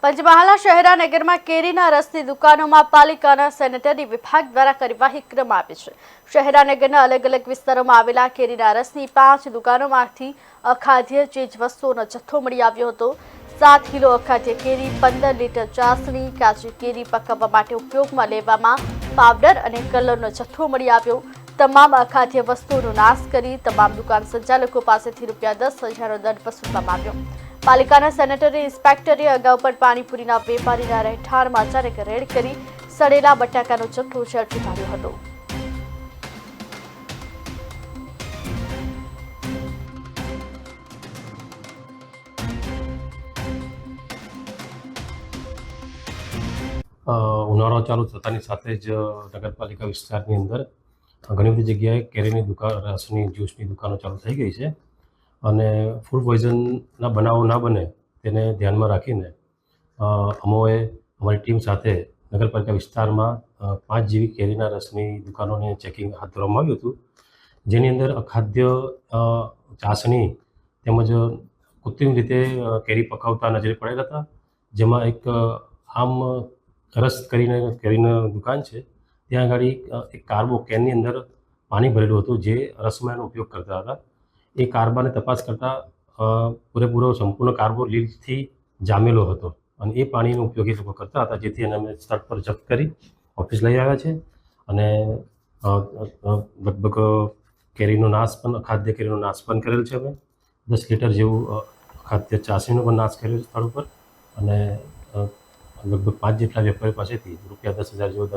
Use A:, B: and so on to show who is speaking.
A: પંચમહાલના શહેરા નગરમાં કેરીના રસની દુકાનોમાં પાલિકાના સેનેટરી વિભાગ દ્વારા કાર્યવાહી કરવામાં આવી છે। શહેરા નગરના અલગ અલગ વિસ્તારોમાં આવેલા કેરીના રસની 5 દુકાનોમાંથી અખાદ્ય ચીજ વસ્તુઓનો જથ્થો મળી આવ્યો હતો। 7 કિલો અખાદ્ય કેરી, 15 લીટર ચાસણી, કાચી કેરી પકાવવા માટે ઉપયોગમાં લેવામાં પાવડર અને કલરનો જથ્થો મળી આવ્યો। તમામ અખાદ્ય વસ્તુઓનો નાશ કરી તમામ દુકાન સંચાલકો પાસેથી ₹10,000નો દંડ વસૂલવામાં આવ્યો। પાલિકાના સેનેટરી ઇન્સ્પેક્ટરે અગાઉ પણ પાણીપુરીના વેપારીના રહેઠાણમાં અચાનક રેડ કરી સડેલા બટાકાનો જથ્થો ઝડપી પાડ્યો હતો।
B: ઉનાળો ચાલુ થતાની સાથે જ નગરપાલિકા વિસ્તારની અંદર ઘણી બધી જગ્યાએ કેરીની દુકાન, રસની, જ્યુસની દુકાનો ચાલુ થઈ ગઈ છે અને ફૂડ પોઈઝનના બનાવો ના બને તેને ધ્યાનમાં રાખીને અમોએ અમારી ટીમ સાથે નગરપાલિકા વિસ્તારમાં 5 જેવી કેરીના રસની દુકાનોને ચેકિંગ હાથ ધરવામાં આવ્યું હતું, જેની અંદર અખાદ્ય ચાસણી તેમજ કૃત્રિમ રીતે કેરી પકાવતા નજરે પડેલા હતા। જેમાં એક આમ રસ કરીને કેરીની દુકાન છે, ત્યાં આગળ એક કાર્બો કેનની અંદર પાણી ભરેલું હતું જે રસમાં એનો ઉપયોગ કરતા હતા। એ કાર્બાને તપાસ કરતાં પૂરેપૂરો સંપૂર્ણ કાર્બો લીલથી જામેલો હતો અને એ પાણીનો ઉપયોગ એ લોકો કરતા હતા, જેથી એને અમે સ્થળ પર જપ્ત કરી ઓફિસ લઈ આવ્યા છે અને લગભગ કેરીનો નાશ પણ, અખાદ્ય કેરીનો નાશ પણ કરેલ છે। અમે 10 લીટર જેવું અખાદ્ય ચાસણીનો પણ નાશ કર્યો છે સ્થળ ઉપર અને લગભગ 5 જેટલા વેપારી પાસેથી ₹10,000 જેવો